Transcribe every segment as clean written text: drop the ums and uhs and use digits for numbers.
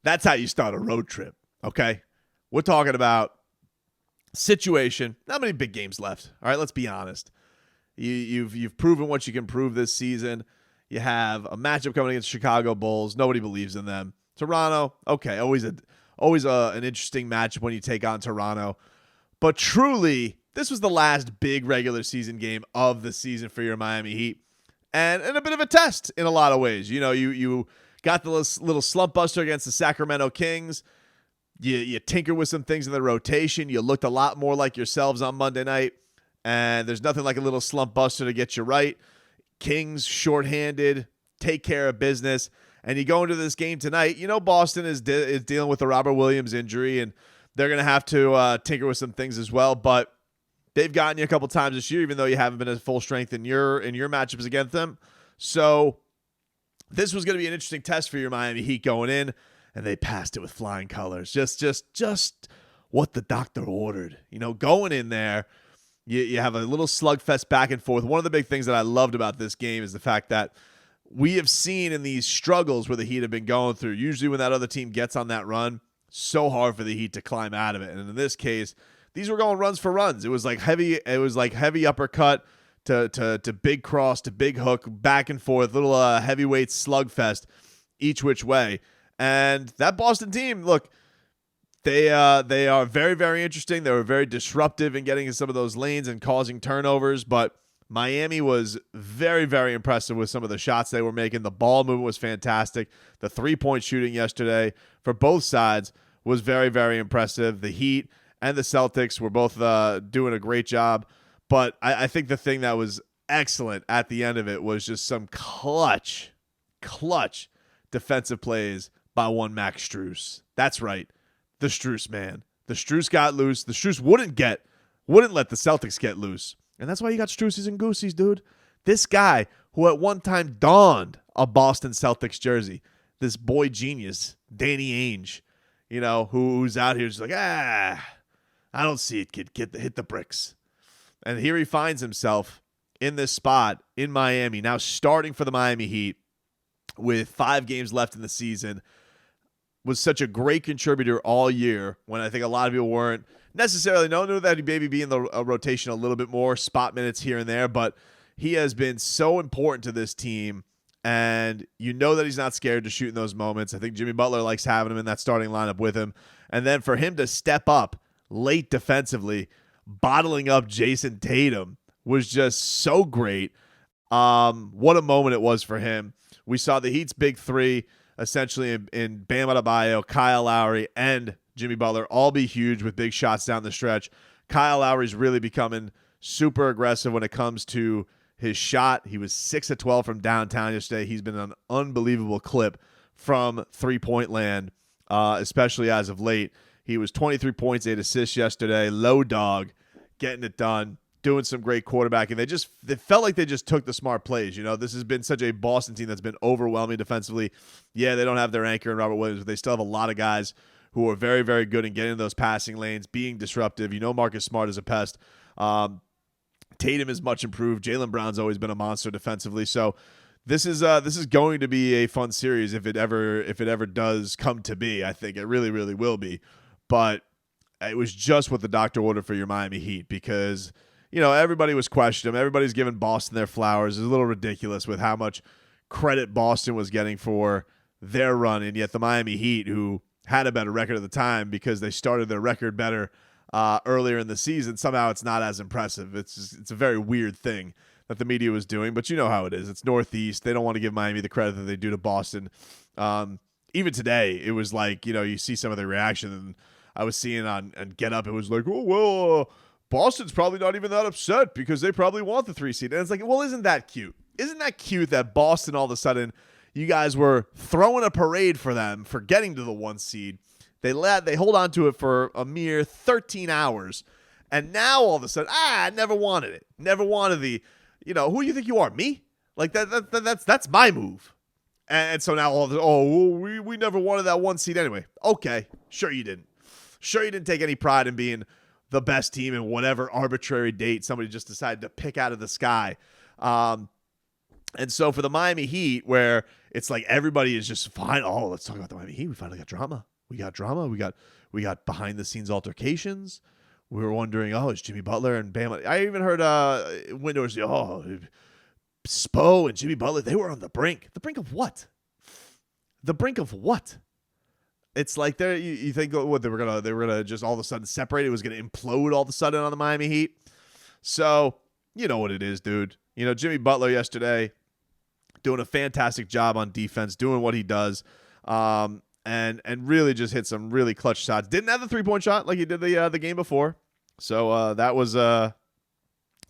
That's how you start a road trip, okay? We're talking about situation. Not many big games left. All right, let's be honest. You've proven what you can prove this season. You have a matchup coming against Chicago Bulls. Nobody believes in them. Toronto, okay, always an interesting matchup when you take on Toronto. But truly, this was the last big regular season game of the season for your Miami Heat. And a bit of a test in a lot of ways. You know, you got the little slump buster against the Sacramento Kings. You tinker with some things in the rotation. You looked a lot more like yourselves on Monday night. And there's nothing like a little slump buster to get you right. Kings shorthanded, take care of business. And you go into this game tonight, you know Boston is dealing with the Robert Williams injury, and they're going to have to tinker with some things as well. But they've gotten you a couple times this year, even though you haven't been at full strength in your matchups against them. So this was going to be an interesting test for your Miami Heat going in, and they passed it with flying colors. Just what the doctor ordered. You know, going in there, you have a little slugfest back and forth. One of the big things that I loved about this game is the fact that we have seen in these struggles where the Heat have been going through, usually when that other team gets on that run, so hard for the Heat to climb out of it. And in this case, these were going runs for runs. It was like heavy uppercut to big cross to big hook, back and forth, little heavyweight slugfest each which way. And that Boston team, look, they are very, very interesting. They were very disruptive in getting in some of those lanes and causing turnovers, but Miami was very, very impressive with some of the shots they were making. The ball movement was fantastic. The three-point shooting yesterday for both sides was very, very impressive. The Heat and the Celtics were both doing a great job. But I think the thing that was excellent at the end of it was just some clutch defensive plays by one Max Strus. That's right. The Strus man. The Strus got loose. The Strus wouldn't let the Celtics get loose. And that's why you got Struses and Goosies, dude. This guy who at one time donned a Boston Celtics jersey, this boy genius, Danny Ainge, you know, who's out here just like, I don't see it, kid. Hit the bricks. And here he finds himself in this spot in Miami, now starting for the Miami Heat with 5 games left in the season. Was such a great contributor all year when I think a lot of people weren't necessarily knew that he maybe be in the rotation a little bit more, spot minutes here and there, but he has been so important to this team, and you know that he's not scared to shoot in those moments. I think Jimmy Butler likes having him in that starting lineup with him, and then for him to step up late defensively, bottling up Jason Tatum was just so great. What a moment it was for him. We saw the Heat's big three, essentially in Bam Adebayo, Kyle Lowry, and Jimmy Butler all be huge with big shots down the stretch. Kyle Lowry's really becoming super aggressive when it comes to his shot. He was 6 of 12 from downtown yesterday. He's been an unbelievable clip from three-point land, especially as of late. He was 23 points, 8 assists yesterday. Low dog, getting it done, doing some great quarterbacking. They felt like they just took the smart plays. You know, this has been such a Boston team that's been overwhelming defensively. Yeah, they don't have their anchor in Robert Williams, but they still have a lot of guys who are very, very good in getting those passing lanes, being disruptive. You know Marcus Smart is a pest. Tatum is much improved. Jaylen Brown's always been a monster defensively. So this is going to be a fun series if it ever does come to be. I think it really, really will be. But it was just what the doctor ordered for your Miami Heat because, you know, everybody was questioning him. Everybody's giving Boston their flowers. It's a little ridiculous with how much credit Boston was getting for their run, and yet the Miami Heat, who had a better record at the time because they started their record better earlier in the season, somehow it's not as impressive. It's a very weird thing that the media was doing, but you know how it is. It's Northeast. They don't want to give Miami the credit that they do to Boston. Even today, it was like, you know, you see some of the reaction, and I was seeing on Get Up, it was like, oh, well, Boston's probably not even that upset because they probably want the 3 seed. And it's like, well, isn't that cute? Isn't that cute that Boston all of a sudden, you guys were throwing a parade for them for getting to the 1 seed. They hold on to it for a mere 13 hours. And now all of a sudden, I never wanted it. Never wanted the, you know, who do you think you are? Me? Like that's my move. And so now all of the, we never wanted that 1 seed anyway. Okay, sure you didn't. Sure you didn't take any pride in being the best team in whatever arbitrary date somebody just decided to pick out of the sky. And so for the Miami Heat, where it's like everybody is just fine. Oh, let's talk about the Miami Heat. We finally got drama. We got drama. We got behind the scenes altercations. We were wondering, oh, is Jimmy Butler and Bam? I even heard Windhorst say, oh, Spo and Jimmy Butler, they were on the brink. The brink of what? The brink of what? It's like you think what they were gonna just all of a sudden separate. It was gonna implode all of a sudden on the Miami Heat. So you know what it is, dude. You know, Jimmy Butler yesterday doing a fantastic job on defense, doing what he does, and really just hit some really clutch shots. Didn't have the 3-point shot like he did the game before, so that was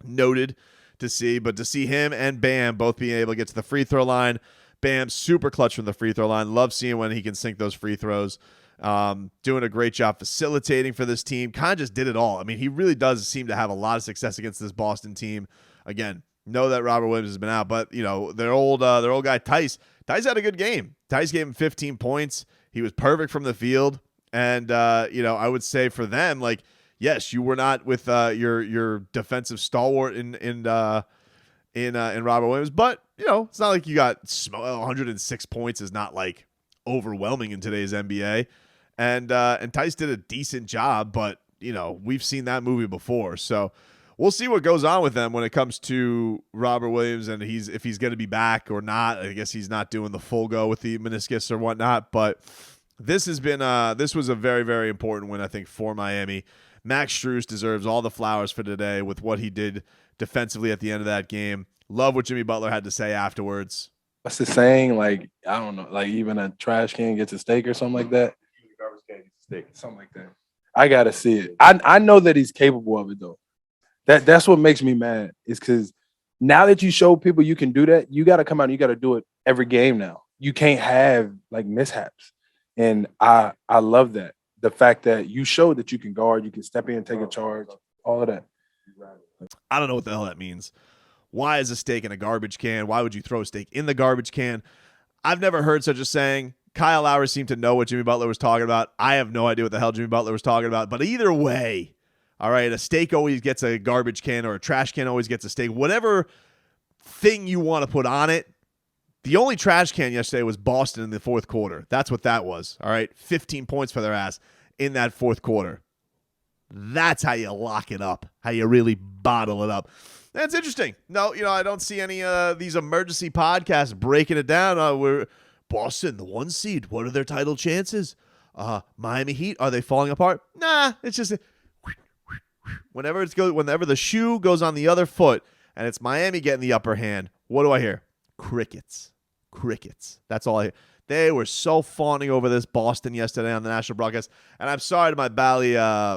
noted to see. But to see him and Bam both being able to get to the free throw line, Bam super clutch from the free throw line. Love seeing when he can sink those free throws. Doing a great job facilitating for this team. Kind of just did it all. I mean, he really does seem to have a lot of success against this Boston team. Again, know that Robert Williams has been out, but you know their old guy Tice had a good game. Tice gave him 15 points. He was perfect from the field, and you know I would say for them, like, yes, you were not with your defensive stalwart in Robert Williams, but you know it's not like you got 106 points is not like overwhelming in today's NBA, and Tice did a decent job, but you know we've seen that movie before, so. We'll see what goes on with them when it comes to Robert Williams and if he's going to be back or not. I guess he's not doing the full go with the meniscus or whatnot. But this has been this was a very, very important win, I think, for Miami. Max Strus deserves all the flowers for today with what he did defensively at the end of that game. Love what Jimmy Butler had to say afterwards. What's the saying? Like, I don't know, like even a trash can gets a steak or something like that. Even a garbage can gets a steak, something like that. I gotta see it. I know that he's capable of it though. That's what makes me mad is because now that you show people you can do that, you got to come out and you got to do it every game now. You can't have like mishaps. And I love that. The fact that you showed that you can guard, you can step in and take a charge, all of that. I don't know what the hell that means. Why is a steak in a garbage can? Why would you throw a steak in the garbage can? I've never heard such a saying. Kyle Lowry seemed to know what Jimmy Butler was talking about. I have no idea what the hell Jimmy Butler was talking about. But either way, all right, a steak always gets a garbage can or a trash can always gets a steak. Whatever thing you want to put on it. The only trash can yesterday was Boston in the fourth quarter. That's what that was, all right? 15 points for their ass in that fourth quarter. That's how you lock it up, how you really bottle it up. That's interesting. No, you know, I don't see any these emergency podcasts breaking it down. We're Boston, the 1 seed. What are their title chances? Miami Heat, are they falling apart? Nah, it's just whenever the shoe goes on the other foot and it's Miami getting the upper hand, what do I hear? Crickets. That's all I hear. They were so fawning over this Boston yesterday on the national broadcast. And I'm sorry to my Bally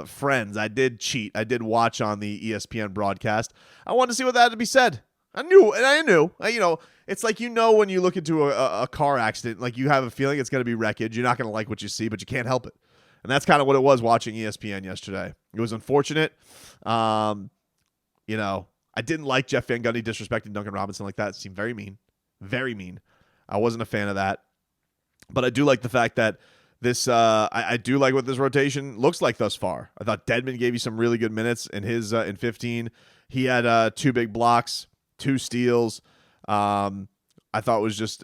friends. I did cheat. I did watch on the ESPN broadcast. I wanted to see what that had to be said. I knew. You know, it's like when you look into a car accident, like you have a feeling it's going to be wreckage. You're not going to like what you see, but you can't help it. And that's kind of what it was watching ESPN yesterday. It was unfortunate. You know, I didn't like Jeff Van Gundy disrespecting Duncan Robinson like that. It seemed very mean. Very mean. I wasn't a fan of that. But I do like the fact that this I do like what this rotation looks like thus far. I thought Dedmon gave you some really good minutes in his in 15. He had 2 big blocks, 2 steals. I thought it was just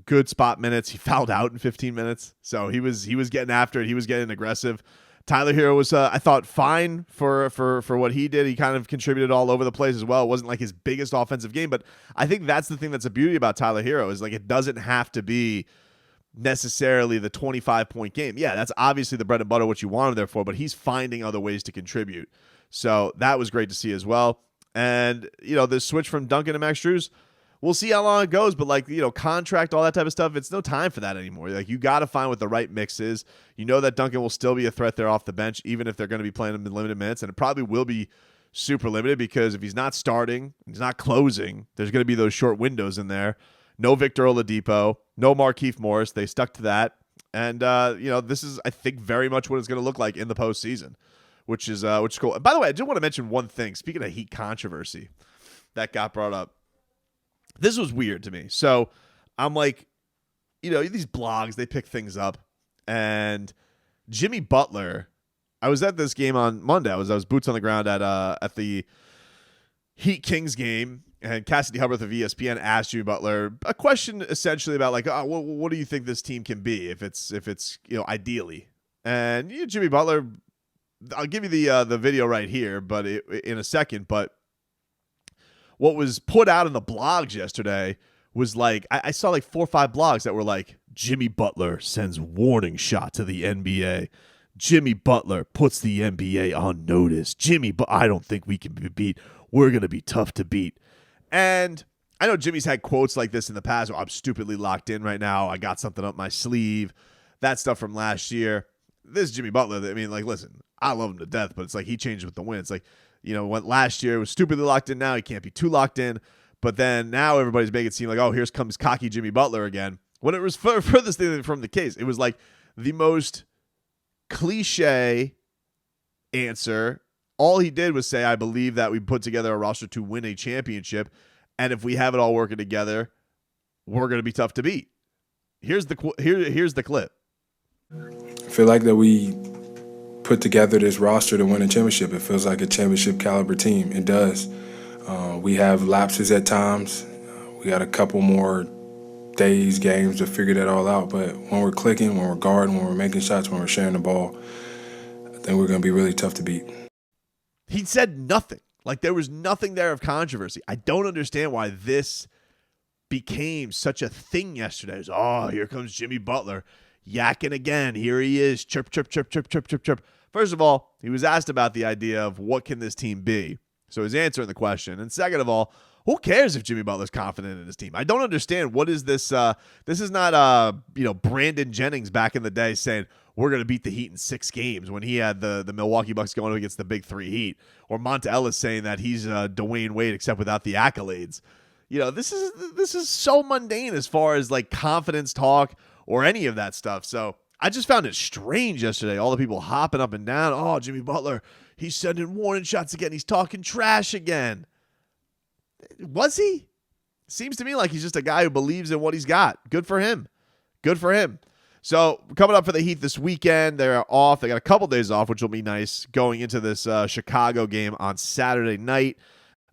good spot minutes. He fouled out in 15 minutes, so he was getting after it. He was getting aggressive. Tyler Hero was, I thought, fine for what he did. He kind of contributed all over the place as well. It wasn't like his biggest offensive game, but I think that's the thing that's a beauty about Tyler Hero is like it doesn't have to be necessarily the 25-point game. Yeah, that's obviously the bread and butter, what you want him there for, but he's finding other ways to contribute. So that was great to see as well. And, you know, the switch from Duncan to Max Strus, we'll see how long it goes, but like, you know, contract, all that type of stuff, it's no time for that anymore. Like, you got to find what the right mix is. You know that Duncan will still be a threat there off the bench, even if they're going to be playing him in limited minutes, and it probably will be super limited because if he's not starting, he's not closing, there's going to be those short windows in there. No Victor Oladipo, no Markieff Morris. They stuck to that. And, you know, this is, I think, very much what it's going to look like in the postseason, which is cool. And by the way, I do want to mention one thing. Speaking of Heat controversy that got brought up, this was weird to me. So I'm like, you know, these blogs, they pick things up. And Jimmy Butler, I was at this game on Monday. I was boots on the ground at the Heat Kings game. And Cassidy Hubbard of ESPN asked Jimmy Butler a question essentially about like, oh, what do you think this team can be if it's ideally? And Jimmy Butler, I'll give you the video right here, but in a second. But what was put out in the blogs yesterday was like, I saw like 4 or 5 blogs that were like, Jimmy Butler sends warning shot to the NBA. Jimmy Butler puts the NBA on notice. I don't think we can be beat. We're going to be tough to beat. And I know Jimmy's had quotes like this in the past. I'm stupidly locked in right now. I got something up my sleeve. That stuff from last year. This is Jimmy Butler. I mean, like, listen, I love him to death, but it's like he changed with the win. It's like, what last year was stupidly locked in. Now he can't be too locked in. But then now everybody's making it seem like, oh, here comes cocky Jimmy Butler again. When it was furthest thing from the case, it was like the most cliche answer. All he did was say, I believe that we put together a roster to win a championship, and if we have it all working together, we're going to be tough to beat. Here's the clip. I feel like that we put together this roster to win a championship. It feels like a championship caliber team. It does. We have lapses at times. We got a couple more days, games to figure that all out. But when we're clicking, when we're guarding, when we're making shots, when we're sharing the ball, I think we're going to be really tough to beat. He said nothing. Like there was nothing there of controversy. I don't understand why this became such a thing yesterday. It was, oh, here comes Jimmy Butler yakking again. Here he is. Chirp, chirp, chirp, chirp, chirp, chirp, chirp. First of all, he was asked about the idea of what can this team be. So he's answering the question. And second of all, who cares if Jimmy Butler's confident in his team? I don't understand. What is this? This is not Brandon Jennings back in the day saying we're going to beat the Heat in 6 games when he had the Milwaukee Bucks going against the Big 3 Heat, or Monta Ellis saying that he's Dwayne Wade except without the accolades. This is so mundane as far as like confidence talk or any of that stuff. So I just found it strange yesterday. All the people hopping up and down. Oh, Jimmy Butler, he's sending warning shots again. He's talking trash again. Was he? Seems to me like he's just a guy who believes in what he's got. Good for him. Good for him. So coming up for the Heat this weekend, they're off. They got a couple days off, which will be nice, going into this Chicago game on Saturday night.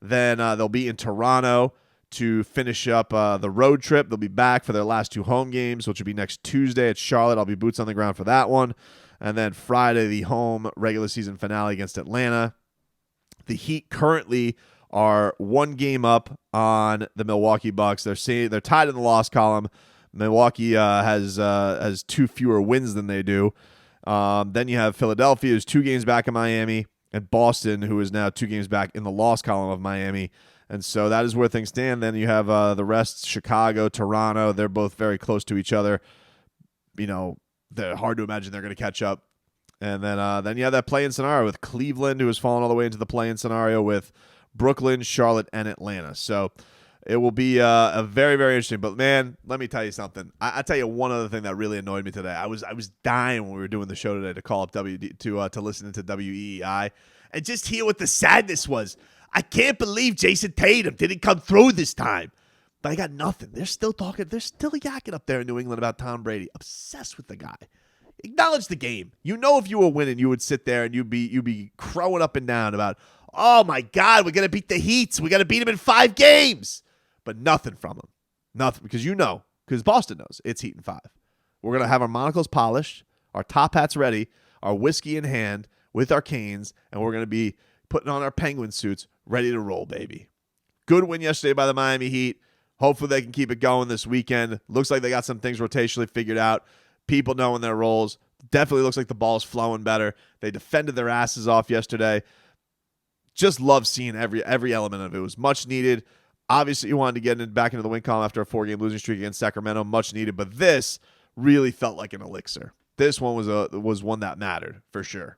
Then they'll be in Toronto to finish up the road trip. They'll be back for their last 2 home games, which will be next Tuesday at Charlotte. I'll be boots on the ground for that one. And then Friday, the home regular season finale against Atlanta. The Heat currently are 1 game up on the Milwaukee Bucks. They're tied in the loss column. Milwaukee has 2 fewer wins than they do. Then you have Philadelphia, who's 2 games back in Miami, and Boston, who is now 2 games back in the loss column of Miami. And so that is where things stand. Then you have the rest, Chicago, Toronto. They're both very close to each other. They're hard to imagine they're going to catch up. And then you have that play-in scenario with Cleveland, who has fallen all the way into the play-in scenario with Brooklyn, Charlotte, and Atlanta. So it will be a very, very interesting. But, man, let me tell you something. I tell you one other thing that really annoyed me today. I was dying when we were doing the show today to call up to listen to WEEI and just hear what the sadness was. I can't believe Jason Tatum didn't come through this time. But I got nothing. They're still talking. They're still yakking up there in New England about Tom Brady. Obsessed with the guy. Acknowledge the game. If you were winning, you would sit there and you'd be crowing up and down about, oh, my God, we're going to beat the Heat. We got to beat them in 5 games. But nothing from them. Nothing. Because Boston knows it's Heat in 5. We're going to have our monocles polished, our top hats ready, our whiskey in hand with our canes, and we're going to be putting on our Penguin suits, ready to roll, baby. Good win yesterday by the Miami Heat. Hopefully they can keep it going this weekend. Looks like they got some things rotationally figured out. People knowing their roles. Definitely looks like the ball's flowing better. They defended their asses off yesterday. Just love seeing every element of it. It was much needed. Obviously, you wanted to get back into the win column after a 4-game losing streak against Sacramento. Much needed. But this really felt like an elixir. This one was one that mattered for sure.